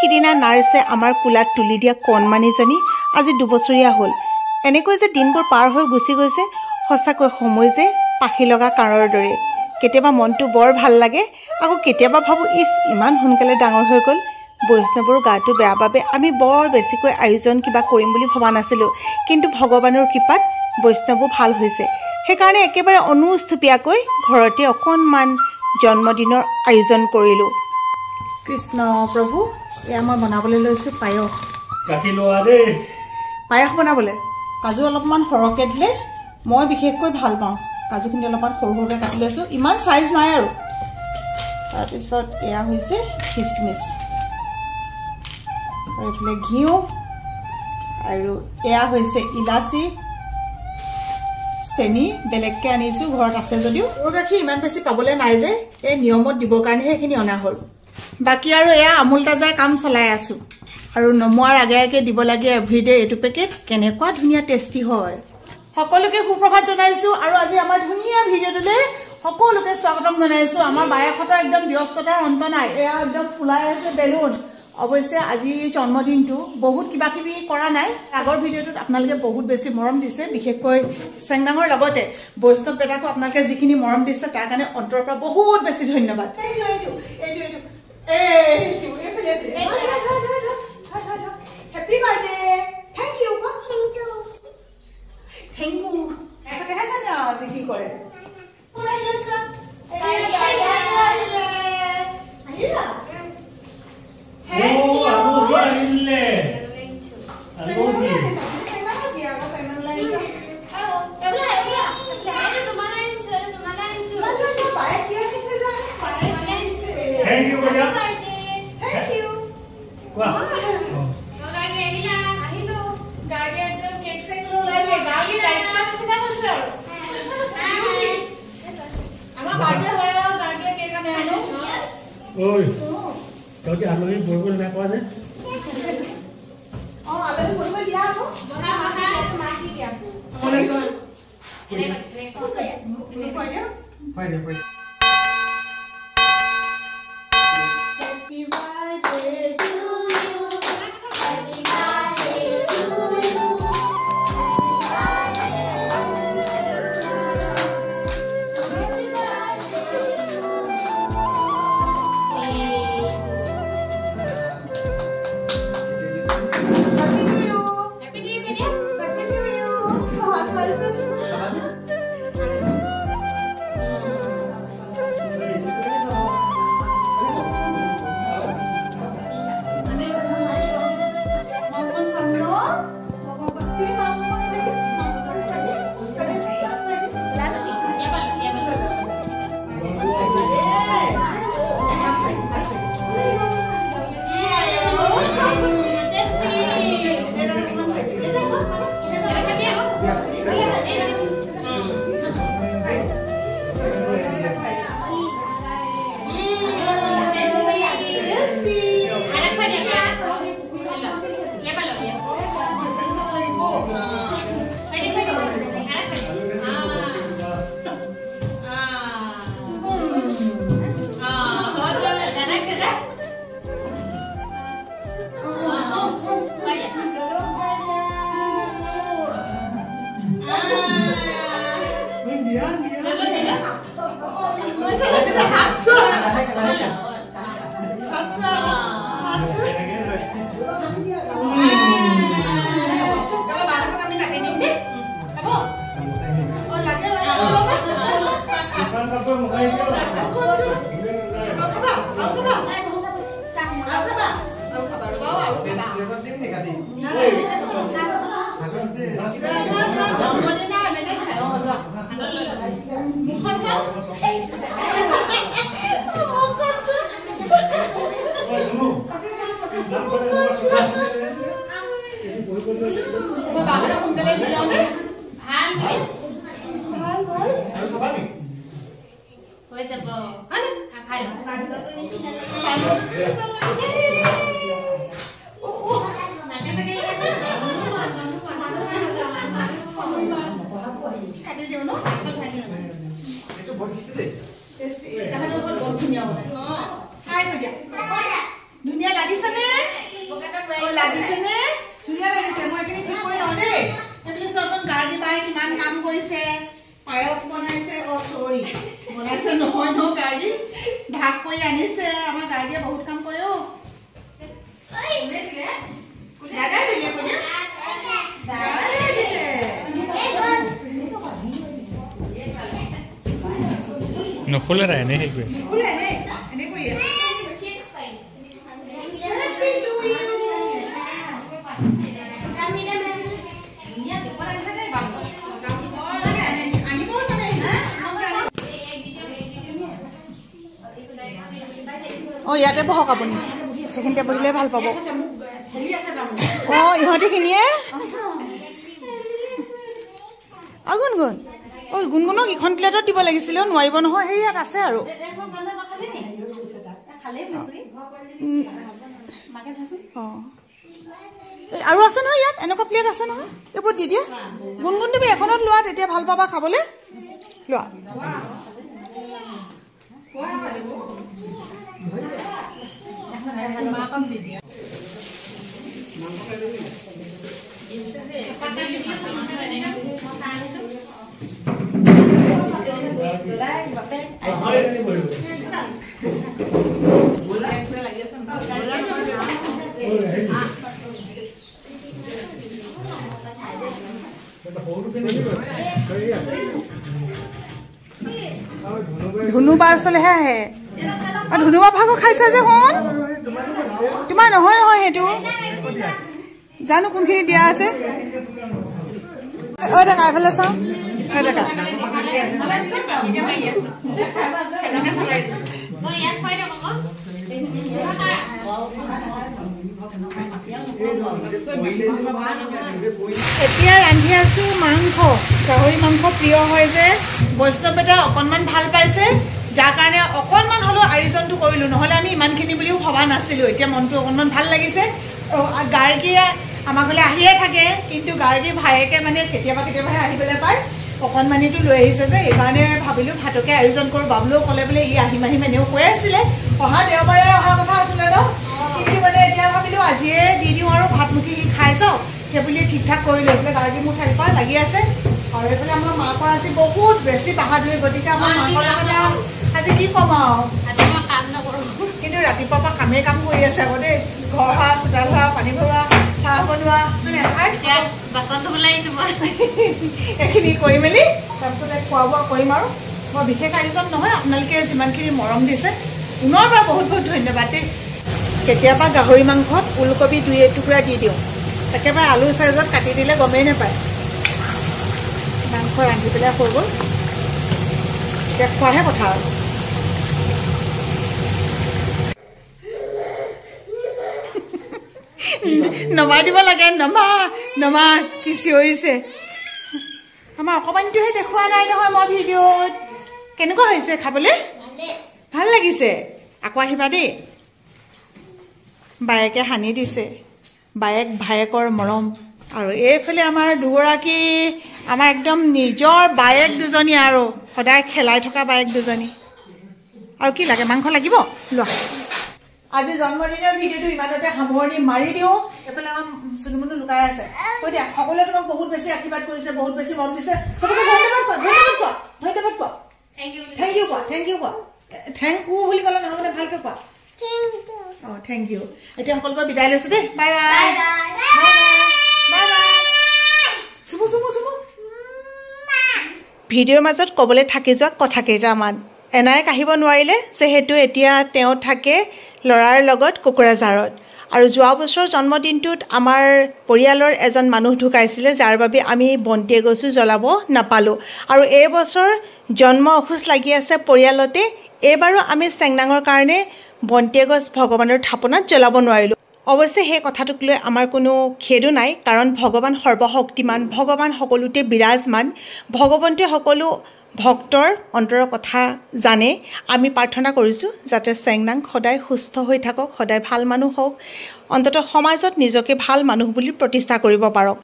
সিদিনা নাৰ্ছে আমাৰ কোলাত তুলি দিয়া কণমানিজনী আজি 2 বছৰীয়া হ'ল। এনেকৈ যে দিনবোৰ পাৰ হৈ গুচি গৈছে, সঁচাকৈ সময় যে পাখি লগা কাঁড়ৰ দৰে। কেতিয়াবা মনটো বৰ ভাল লাগে, আকৌ কেতিয়াবা ভাবোঁ ইমান সোনকালে ডাঙৰ হৈ গ'ল। বৈষ্ণৱৰ গাটো বেয়া বাবে আমি বৰ বেছিকৈ আয়োজন কিবা কৰিম বুলি ভবা নাছিলোঁ, কিন্তু ভগৱানৰ কৃপাত বৈষ্ণৱো ভাল হৈছে। সেইকাৰণে একেবাৰে অনুস্থুপীয়াকৈ ঘৰতে অকণমান জন্মদিনৰ আয়োজন কৰিলোঁ। কৃষ্ণ প্ৰভু, এয়া মই বনাবলৈ লৈছোঁ পায়স। পায়স বনাবলৈ কাজু অলপমান সৰহকৈ দিলে মই বিশেষকৈ ভাল পাওঁ। কাজুখিনি অলপমান সৰু সৰুকৈ কাটি লৈছোঁ, ইমান চাইজ নাই আৰু। তাৰপিছত এয়া হৈছে খিচমিচ, আৰু এইফালে ঘিউ, আৰু এয়া হৈছে ইলাচি, চেনি বেলেগকৈ আনিছোঁ, ঘৰত আছে যদিও। গৰু গাখীৰ ইমান বেছি পাবলৈ নাই যে, এই নিয়মত দিবৰ কাৰণেহে এইখিনি অনা হ'ল। বাকী আৰু এয়া আমুল তাজাৰ কাম চলাই আছোঁ, আৰু নমোৱাৰ আগে আগে দিব লাগে এভৰিডে এইটো পেকেট। কেনেকুৱা ধুনীয়া টেষ্টি হয়। সকলোকে সুপ্ৰভাত জনাইছোঁ, আৰু আজি আমাৰ ধুনীয়া ভিডিঅ'টোলৈ সকলোকে স্বাগতম জনাইছোঁ। আমাৰ বায়েকহঁতৰ একদম ব্যস্ততাৰ অন্ত নাই, এয়া একদম ফুলাই আছে বেলুন। অৱশ্যে আজি জন্মদিনটো বহুত কিবা কিবি কৰা নাই। আগৰ ভিডিঅ'টোত আপোনালোকে বহুত বেছি মৰম দিছে, বিশেষকৈ চেংডাঙৰ লগতে বৈষ্ণৱ বেটাকো আপোনালোকে যিখিনি মৰম দিছে তাৰ কাৰণে অন্তৰৰ পৰা বহুত বেছি ধন্যবাদ। Happy birthday. Thank you. Thank you. একেহে জানে আজি কি কৰে। আলহী বহিব নাপায় যে আলহী বহিব দিয়া আকৌ ধুনীয়া লাগিছে নে? লাগিছেনে ধুনীয়া লাগিছে মই এখিনি ঠিক কৰি লওঁ দেই এইবুলি চোৱাচোন গাৰ্গী বাই কিমান কাম কৰিছে পায়স বনাইছে চৰি বনাইছে নহয় ন গাৰ্গী ভাগ কৰি আনিছে আমাৰ গাৰ্গীয়ে বহুত কাম কৰে দাদা দিলে কোনে দাদা দিলে নখোলে ৰাই নে হেৰি খোলে নে এনে কৰি আছে ইয়াতে বহক আপুনি সেইখিনিতে বহিলে ভাল পাব ইহঁতে খিনিয়ে গুণগুণ গুণগুণক ইখন প্লেটত দিব লাগিছিলে নোৱাৰিব নহয় সেই ইয়াত আছে আৰু আৰু আছে নহয় ইয়াত এনেকুৱা প্লেট আছে নহয় এইবোৰ দি দিয়া গুণগুণ তুমি এখনত লোৱা তেতিয়া ভাল পাবা খাবলৈ লোৱা ধুনুবা ওচৰলৈহে আহে ধুনুবা ভাগৰ খাইছে যে শুন তোমাৰ নহয় নহয় সেইটো জানো কোনখিনি দিয়া আছে ডেকা এইফালে চাওঁ ডেকা এতিয়া ৰান্ধি আছো মাংস গাহৰি মাংস প্ৰিয় হয় যে বৈষ্ণৱতে অকণমান ভাল পাইছে যাৰ কাৰণে অকণমান হ'লেও আয়োজনটো কৰিলোঁ নহ'লে আমি ইমানখিনি বুলিও ভবা নাছিলোঁ এতিয়া মনটো অকণমান ভাল লাগিছে গাৰ্গীয়ে আমাৰ ঘৰলৈ আহিয়ে থাকে কিন্তু গাৰ্গীৰ ভায়েকে মানে কেতিয়াবাহে আহিবলৈ পায় অকণমানিটো লৈ আহিছে যে এইকাৰণে ভাবিলোঁ ভাতকে আয়োজন কৰোঁ বাবুলেও ক'লে বোলে ই আহিম এনেও কৈ আছিলে অহা দেওবাৰে অহা কথা আছিলে ন কিন্তু মানে এতিয়া ভাবিলোঁ আজিয়ে দি দিওঁ আৰু ভাতমুঠি সি খাই যাওঁ সেইবুলি ঠিক ঠাক কৰিলোঁ এইফালে গাৰ্গী মোৰ ঠাইৰপৰা লাগি আছে আৰু এইফালে আমাৰ মাকৰ আজি বহুত বেছি বাহাদুৰি গতিকে আমাৰ মাকৰ কাৰণে আজি কি ক'ম আৰু কাম নকৰোঁ কিন্তু ৰাতিপুৱাৰ পৰা কামেই কাম কৰি আছে আকৌ দেই ঘৰ সৰা চোতাল সৰা পানী ভৰোৱা চাহ বনোৱা মানে বাচন ধুবলৈ আহিছোঁ মই এইখিনি কৰি মেলি তাৰপিছতে খোৱা বোৱা কৰিম আৰু মই বিশেষ আয়োজন নহয় আপোনালোকে যিমানখিনি মৰম দিছে পুনৰ পৰা বহুত বহুত ধন্যবাদ দেই কেতিয়াবা গাহৰি মাংসত ওলকবি 2 টুকুৰা দি দিওঁ একেবাৰে আলু চাইজত কাটি দিলে গমেই নাপায় মাংস ৰান্ধি পেলাই হৈ গ'ল এতিয়া খোৱাহে কথা আৰু নমাই দিব লাগে নমা কি চিঞৰিছে আমাৰ অকণমানিটোহে দেখুওৱা নাই নহয় মই ভিডিঅ'ত কেনেকুৱা হৈছে খাবলৈ ভাল লাগিছে আকৌ আহিবা দেই বায়েকে সানি দিছে বায়েক ভায়েকৰ মৰম আৰু এইফালে আমাৰ দুগৰাকী আমাৰ একদম নিজৰ বায়েক দুজনী আৰু সদায় খেলাই থকা বায়েক দুজনী আৰু কি লাগে মাংস লাগিব লোৱা আজি জন্মদিনৰ ভিডিঅ'টো ইমানতে সামৰণি মাৰি দিওঁ এইফালে আমাৰ চুনুমুনু লুকাই আছে কৈ দিয়া সকলোৱে তোমাক বহুত বেছি আশীৰ্বাদ কৰিছে বহুত বেছি মৰম দিছে চবকে ধন্যবাদ কোৱা থেংক ইউ কোৱা থেংক ইউ বুলি ক'লে নহয় মানে ভালকৈ কোৱা থেংক ইউ এতিয়া সকলোৰে বিদায় লৈছো দেই বাই বাই বাই বাই চুমু ভিডিঅ'ৰ মাজত ক'বলৈ থাকি যোৱা কথা কেইটামান এনায়েক আহিব নোৱাৰিলে যিহেতু এতিয়া তেওঁ থাকে ল'ৰাৰ লগত কোকৰাঝাৰত আৰু যোৱা বছৰ জন্মদিনটোত আমাৰ পৰিয়ালৰ এজন মানুহ ঢুকাইছিলে যাৰ বাবে আমি বন্তি এগছো জ্বলাব নাপালোঁ আৰু এই বছৰ জন্ম অখোজ লাগি আছে পৰিয়ালতে এইবাৰো আমি চেংনাঙৰ কাৰণে বন্তি এগছ ভগৱানৰ থাপনাত জ্বলাব নোৱাৰিলোঁ অৱশ্যে সেই কথাটোক লৈ আমাৰ কোনো খেদো নাই কাৰণ ভগৱান সৰ্বশক্তিমান ভগৱান সকলোতে বিৰাজমান ভগৱন্তই সকলো ভক্তৰ অন্তৰৰ কথা জানে আমি প্ৰাৰ্থনা কৰিছোঁ যাতে চেংনাং সদায় সুস্থ হৈ থাকক সদায় ভাল মানুহ হওক অন্ততঃ সমাজত নিজকে ভাল মানুহ বুলি প্ৰতিষ্ঠা কৰিব পাৰক